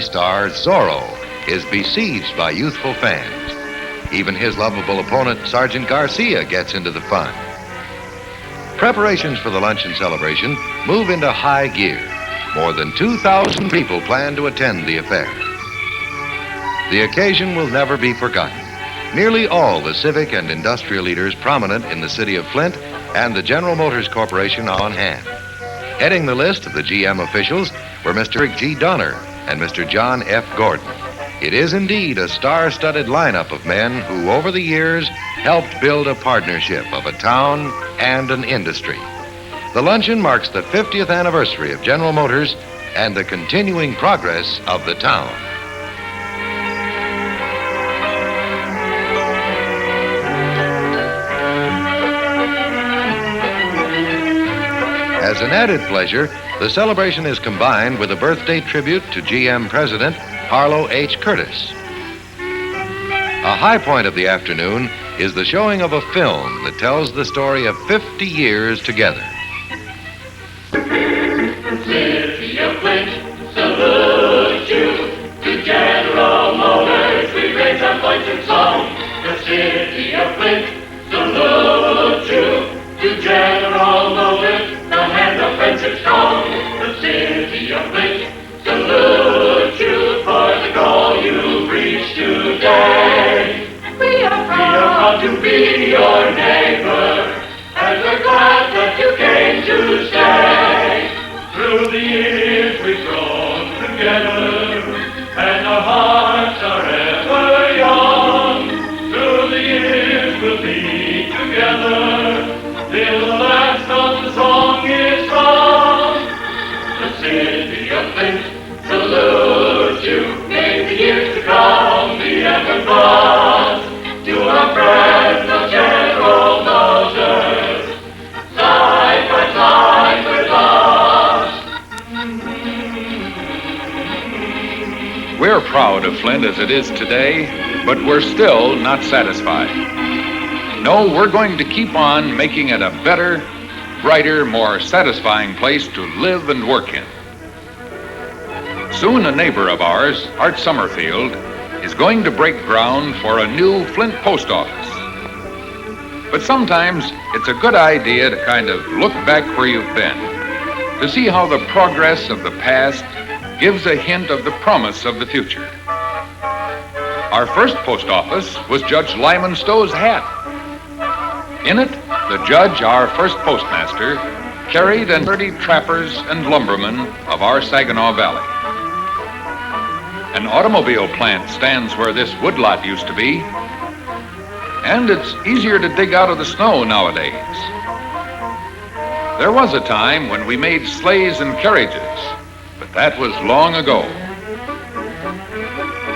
star Zorro is besieged by youthful fans. Even his lovable opponent, Sergeant Garcia, gets into the fun. Preparations for the luncheon celebration move into high gear. More than 2,000 people plan to attend the affair. The occasion will never be forgotten. Nearly all the civic and industrial leaders prominent in the city of Flint and the General Motors Corporation are on hand. Heading the list of the GM officials were Mr. Rick G. Donner and Mr. John F. Gordon. It is indeed a star-studded lineup of men who, over the years, helped build a partnership of a town and an industry. The luncheon marks the 50th anniversary of General Motors and the continuing progress of the town. As an added pleasure, the celebration is combined with a birthday tribute to GM President Harlow H. Curtis. A high point of the afternoon is the showing of a film that tells the story of 50 years together. City of Flint, salute you. To General Motors, we raise our voice in song. The city of Flint, salute you. To General Motors, the hand of friendship strong. The city of Flint, salute you for the goal you've reached today. We are proud to be your neighbor, and we're glad that you came to stay. Through the years we've grown together, and our hearts are ever young. Through the years we'll be together, till the last of the song is sung. The city of Flint, salute you. May the years to come be ever blessed. To our friends of General Motors, side by side with us. We're proud of Flint as it is today, but we're still not satisfied. No, we're going to keep on making it a better, brighter, more satisfying place to live and work in. Soon a neighbor of ours, Art Summerfield, is going to break ground for a new Flint post office. But sometimes it's a good idea to kind of look back where you've been, to see how the progress of the past gives a hint of the promise of the future. Our first post office was Judge Lyman Stowe's hat. In it, the judge, our first postmaster, carried 30 trappers and lumbermen of our Saginaw Valley. An automobile plant stands where this woodlot used to be, and it's easier to dig out of the snow nowadays. There was a time when we made sleighs and carriages, but that was long ago.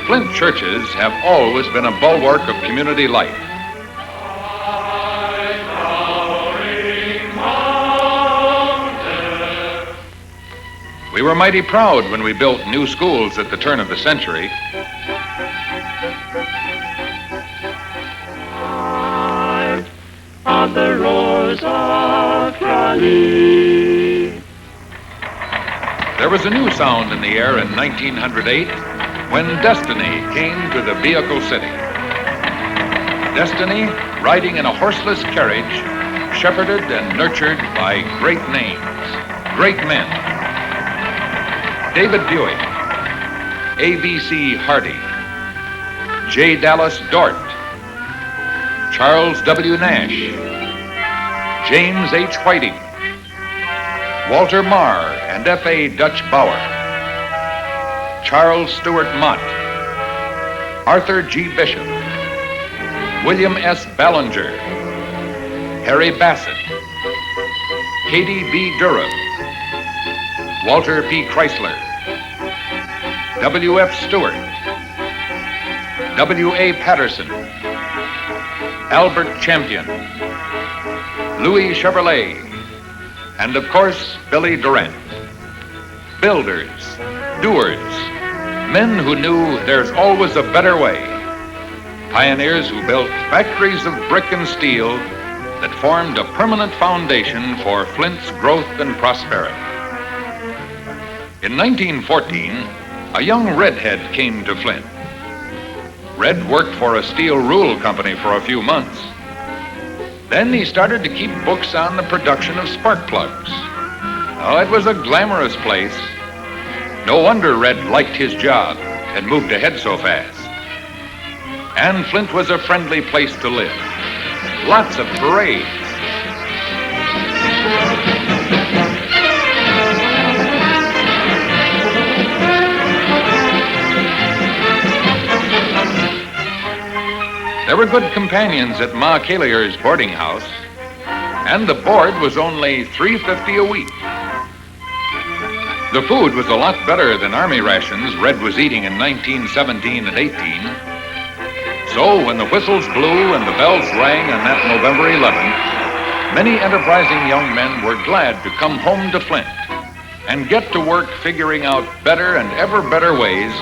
Flint churches have always been a bulwark of community life. We were mighty proud when we built new schools at the turn of the century. On the roars of Raleigh. There was a new sound in the air in 1908 when Destiny came to the vehicle city. Destiny, riding in a horseless carriage, shepherded and nurtured by great names, great men. David Buick, A.B.C. Hardy, J. Dallas Dort, Charles W. Nash, James H. Whiting, Walter Marr and F.A. Dutch Bauer, Charles Stewart Mott, Arthur G. Bishop, William S. Ballinger, Harry Bassett, Katie B. Durham, Walter P. Chrysler, W.F. Stewart, W.A. Patterson, Albert Champion, Louis Chevrolet, and of course, Billy Durant. Builders, doers, men who knew there's always a better way. Pioneers who built factories of brick and steel that formed a permanent foundation for Flint's growth and prosperity. In 1914, a young redhead came to Flint. Red worked for a steel rule company for a few months. Then he started to keep books on the production of spark plugs. Oh, it was a glamorous place. No wonder Red liked his job and moved ahead so fast. And Flint was a friendly place to live. Lots of parades. There were good companions at Ma Calier's boarding house, and the board was only $3.50 a week. The food was a lot better than Army rations Red was eating in 1917 and 18. So when the whistles blew and the bells rang on that November 11th, many enterprising young men were glad to come home to Flint and get to work figuring out better and ever better ways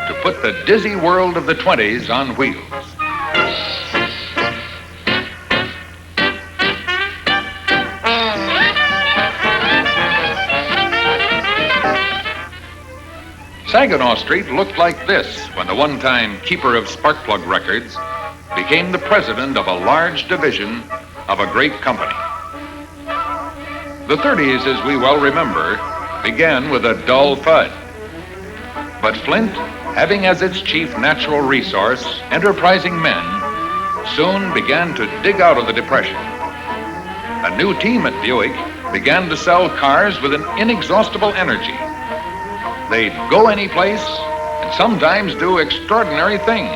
to put the dizzy world of the 20s on wheels. Saginaw Street looked like this when the one-time keeper of spark plug records became the president of a large division of a great company. The 30s, as we well remember, began with a dull thud. But Flint, having as its chief natural resource enterprising men, soon began to dig out of the Depression. A new team at Buick began to sell cars with an inexhaustible energy. They'd go any place and sometimes do extraordinary things.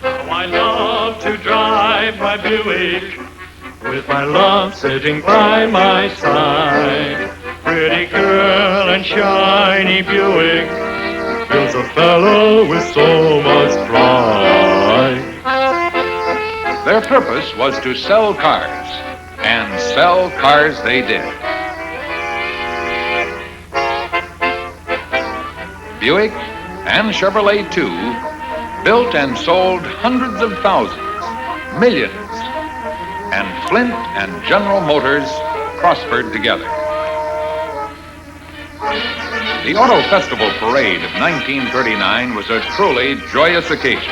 Oh, I love to drive my Buick with my love sitting by my side. Pretty girl and shiny Buick fills a fellow with so much pride. Their purpose was to sell cars, and sell cars they did. Buick and Chevrolet, too, built and sold hundreds of thousands, millions, and Flint and General Motors prospered together. The Auto Festival Parade of 1939 was a truly joyous occasion.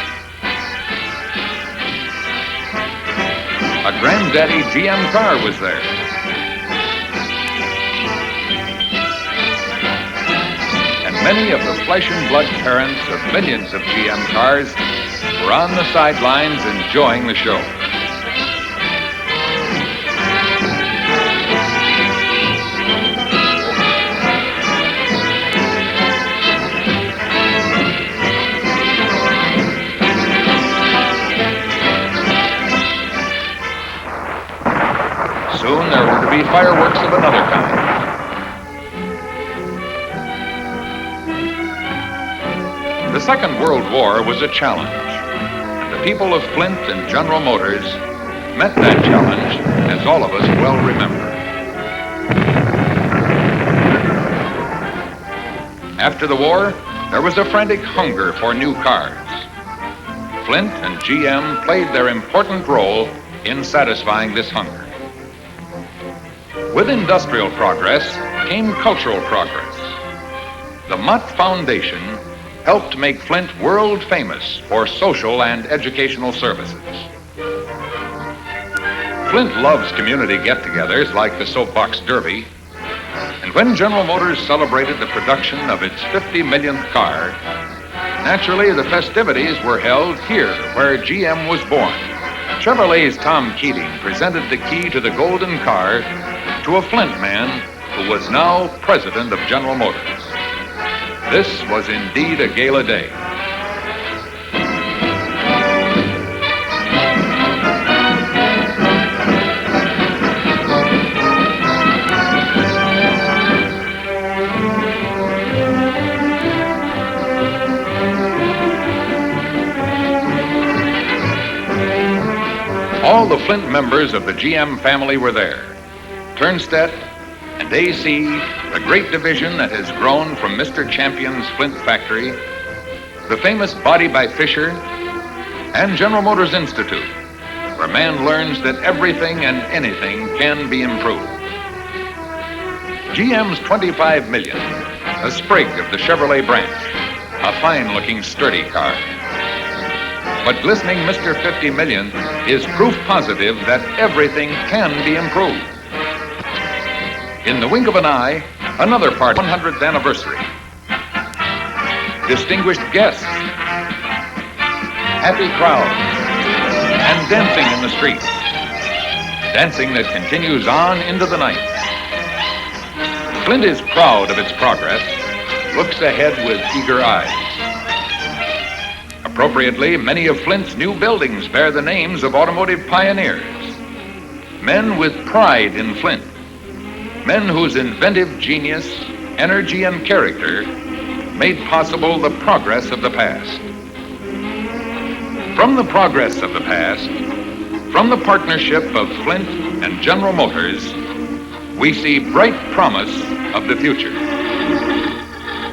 A Granddaddy GM car was there. Many of the flesh and blood parents of millions of GM cars were on the sidelines enjoying the show. Soon there were to be fireworks of another kind. The Second World War was a challenge, and the people of Flint and General Motors met that challenge, as all of us well remember. After the war, there was a frantic hunger for new cars. Flint and GM played their important role in satisfying this hunger. With industrial progress came cultural progress. The Mott Foundation helped make Flint world famous for social and educational services. Flint loves community get-togethers like the Soapbox Derby, and when General Motors celebrated the production of its 50 millionth car, naturally the festivities were held here where GM was born. Chevrolet's Tom Keating presented the key to the golden car to a Flint man who was now president of General Motors. This was indeed a gala day. All the Flint members of the GM family were there. Turnstedt and AC, the great division that has grown from Mr. Champion's Flint factory, the famous Body by Fisher, and General Motors Institute, where man learns that everything and anything can be improved. GM's 25 million, a sprig of the Chevrolet branch, a fine-looking, sturdy car. But glistening Mr. 50 million is proof positive that everything can be improved. In the wink of an eye, another part, 100th anniversary. Distinguished guests, happy crowds, and dancing in the streets. Dancing that continues on into the night. Flint is proud of its progress, looks ahead with eager eyes. Appropriately, many of Flint's new buildings bear the names of automotive pioneers. Men with pride in Flint. Men whose inventive genius, energy, and character made possible the progress of the past. From the progress of the past, from the partnership of Flint and General Motors, we see bright promise of the future.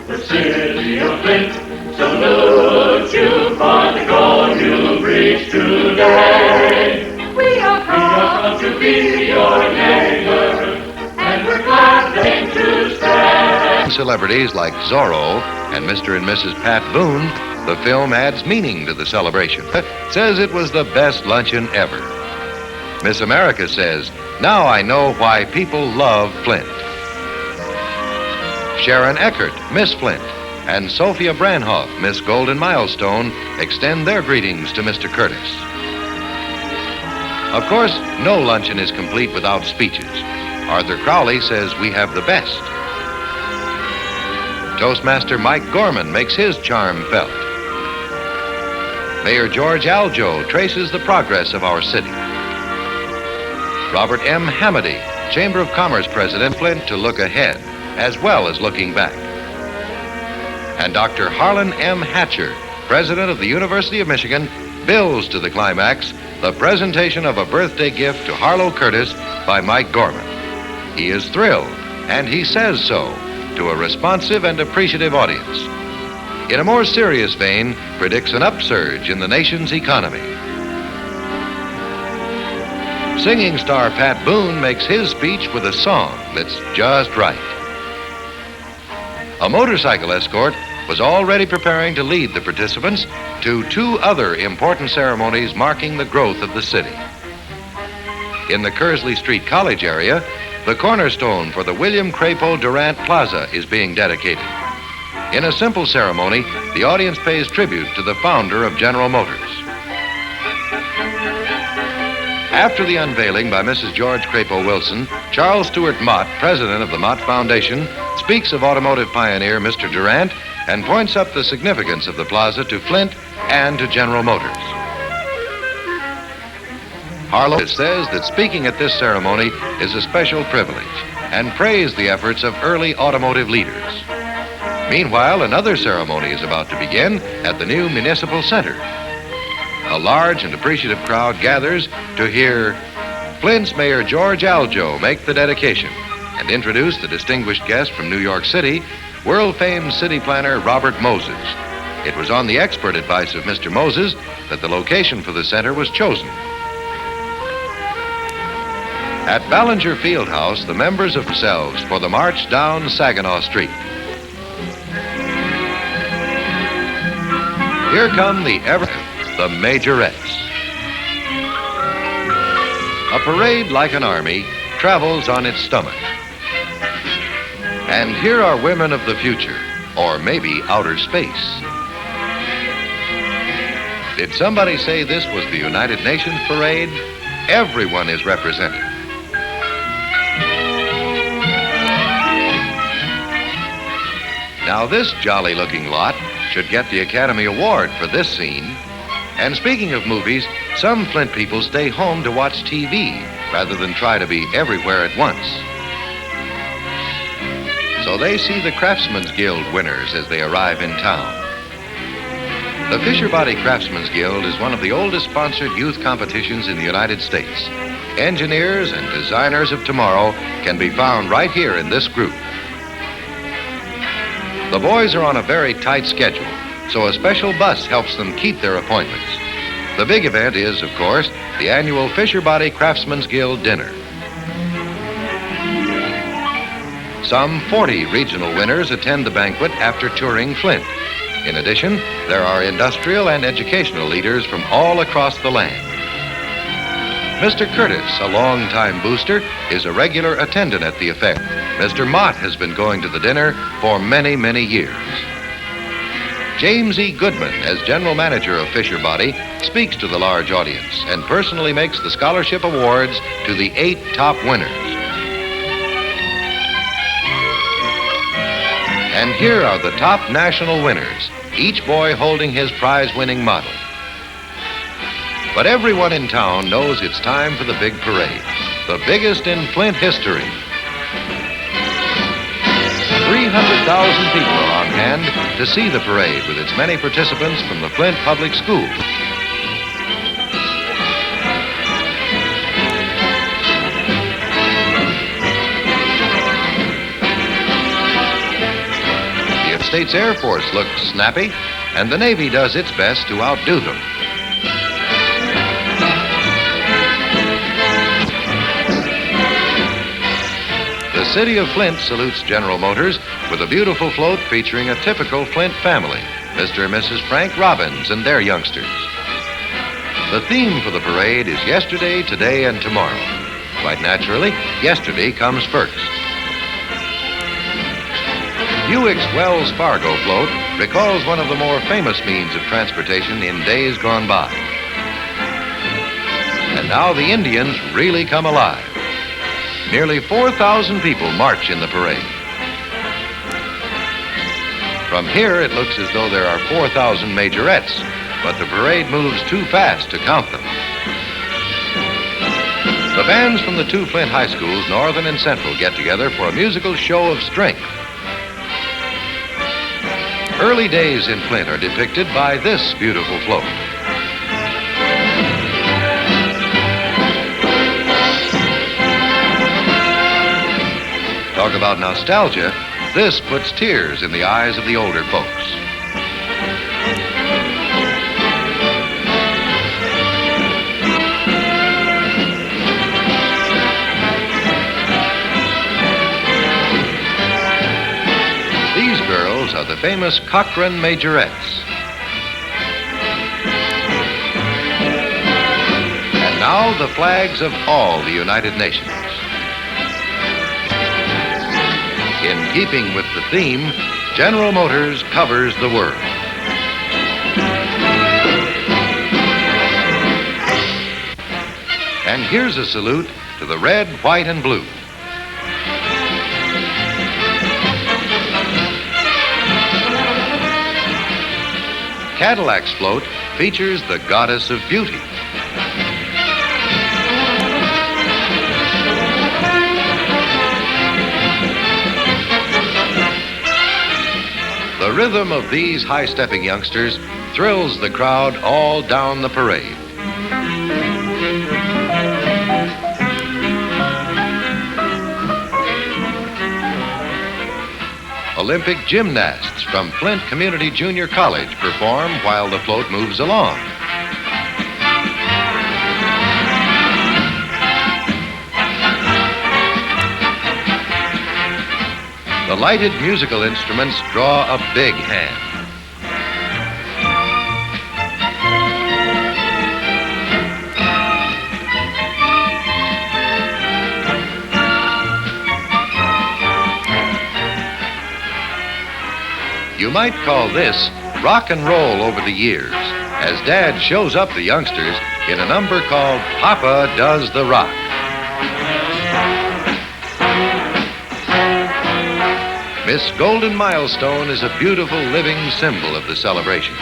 The city of Flint salutes you for the goal you've reached today. We are proud to be your neighbor, and we're glad to stay. Celebrities like Zorro and Mr. and Mrs. Pat Boone, the film adds meaning to the celebration. Says it was the best luncheon ever. Miss America says, now I know why people love Flint. Sharon Eckert, Miss Flint, and Sophia Branhoff, Miss Golden Milestone, extend their greetings to Mr. Curtis. Of course, no luncheon is complete without speeches. Arthur Crowley says we have the best. Toastmaster Mike Gorman makes his charm felt. Mayor George Aljo traces the progress of our city. Robert M. Hamady, Chamber of Commerce President, Flint to look ahead as well as looking back. And Dr. Harlan M. Hatcher, President of the University of Michigan, bills to the climax the presentation of a birthday gift to Harlow Curtis by Mike Gorman. He is thrilled, and he says so to a responsive and appreciative audience. In a more serious vein, predicts an upsurge in the nation's economy. Singing star Pat Boone makes his speech with a song that's just right. A motorcycle escort was already preparing to lead the participants to two other important ceremonies marking the growth of the city. In the Kersley Street College area, the cornerstone for the William Crapo Durant Plaza is being dedicated. In a simple ceremony, the audience pays tribute to the founder of General Motors. After the unveiling by Mrs. George Crapo Wilson, Charles Stewart Mott, president of the Mott Foundation, speaks of automotive pioneer Mr. Durant and points up the significance of the plaza to Flint and to General Motors. Harlow says that speaking at this ceremony is a special privilege and praised the efforts of early automotive leaders. Meanwhile, another ceremony is about to begin at the new Municipal Center. A large and appreciative crowd gathers to hear Flint's Mayor George Aljo make the dedication and introduce the distinguished guest from New York City, world-famed city planner Robert Moses. It was on the expert advice of Mr. Moses that the location for the center was chosen. At Ballinger Fieldhouse, the members of themselves for the march down Saginaw Street. Here come the Majorettes. A parade like an army travels on its stomach. And here are women of the future, or maybe outer space. Did somebody say this was the United Nations parade? Everyone is represented. Now this jolly-looking lot should get the Academy Award for this scene. And speaking of movies, some Flint people stay home to watch TV rather than try to be everywhere at once. So they see the Craftsmen's Guild winners as they arrive in town. The Fisher Body Craftsmen's Guild is one of the oldest sponsored youth competitions in the United States. Engineers and designers of tomorrow can be found right here in this group. The boys are on a very tight schedule, so a special bus helps them keep their appointments. The big event is, of course, the annual Fisher Body Craftsmen's Guild dinner. Some 40 regional winners attend the banquet after touring Flint. In addition, there are industrial and educational leaders from all across the land. Mr. Curtis, a longtime booster, is a regular attendant at the affair. Mr. Mott has been going to the dinner for many, many years. James E. Goodman, as general manager of Fisher Body, speaks to the large audience and personally makes the scholarship awards to the 8 top winners. And here are the top national winners, each boy holding his prize-winning model. But everyone in town knows it's time for the big parade, the biggest in Flint history. 300,000 people are on hand to see the parade with its many participants from the Flint Public Schools. The United States Air Force looks snappy, and the Navy does its best to outdo them. The city of Flint salutes General Motors with a beautiful float featuring a typical Flint family, Mr. and Mrs. Frank Robbins and their youngsters. The theme for the parade is yesterday, today, and tomorrow. Quite naturally, yesterday comes first. Buick's Wells Fargo float recalls one of the more famous means of transportation in days gone by. And now the Indians really come alive. Nearly 4,000 people march in the parade. From here, it looks as though there are 4,000 majorettes, but the parade moves too fast to count them. The bands from the 2 Flint high schools, Northern and Central, get together for a musical show of strength. Early days in Flint are depicted by this beautiful float. Talk about nostalgia, this puts tears in the eyes of the older folks. These girls are the famous Cochrane majorettes. And now the flags of all the United Nations. In keeping with the theme, General Motors covers the world. And here's a salute to the red, white, and blue. Cadillac's float features the Goddess of Beauty. The rhythm of these high-stepping youngsters thrills the crowd all down the parade. Olympic gymnasts from Flint Community Junior College perform while the float moves along. The lighted musical instruments draw a big hand. You might call this rock and roll over the years, as Dad shows up the youngsters in a number called Papa Does the Rock. Miss Golden Milestone is a beautiful living symbol of the celebration.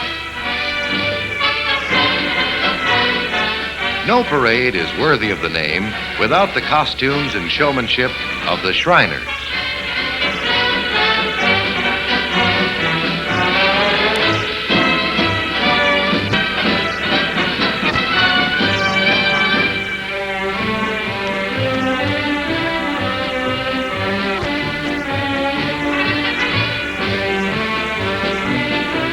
No parade is worthy of the name without the costumes and showmanship of the Shriners.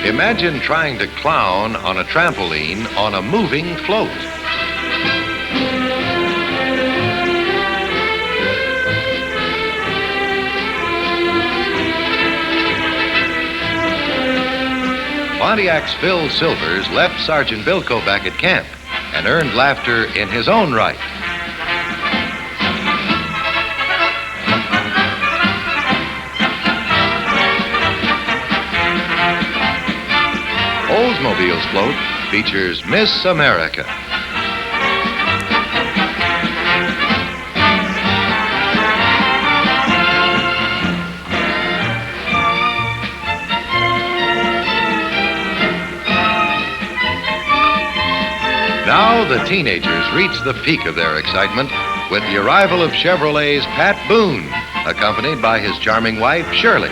Imagine trying to clown on a trampoline on a moving float. Pontiac's Phil Silvers left Sergeant Bilko back at camp and earned laughter in his own right. Oldsmobile's float features Miss America. Now the teenagers reach the peak of their excitement with the arrival of Chevrolet's Pat Boone, accompanied by his charming wife, Shirley.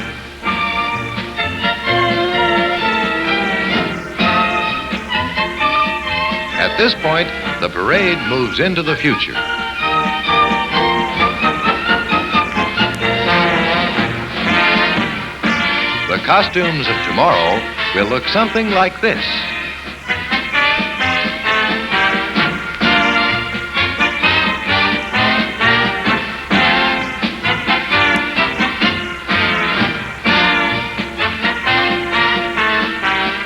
At this point, the parade moves into the future. The costumes of tomorrow will look something like this.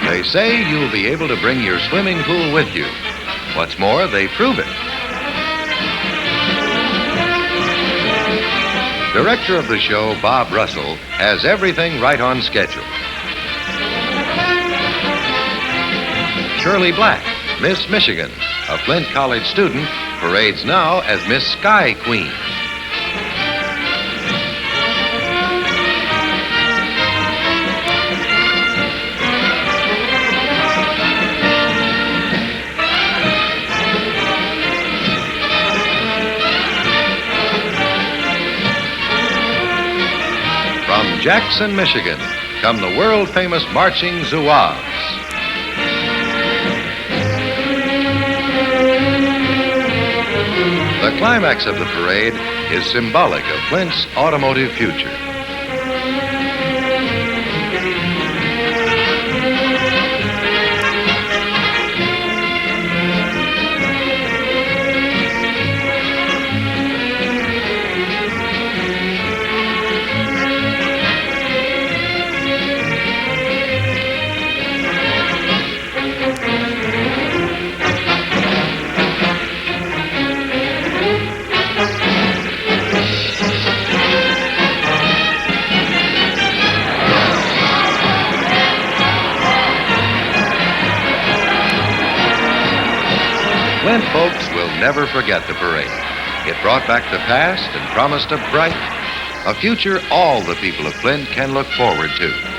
They say you'll be able to bring your swimming pool with you. What's more, they prove it. Director of the show, Bob Russell, has everything right on schedule. Shirley Black, Miss Michigan, a Flint College student, parades now as Miss Sky Queen. From Jackson, Michigan, come the world-famous marching Zouaves. The climax of the parade is symbolic of Flint's automotive future. Flint folks will never forget the parade. It brought back the past and promised a bright, a future all the people of Flint can look forward to.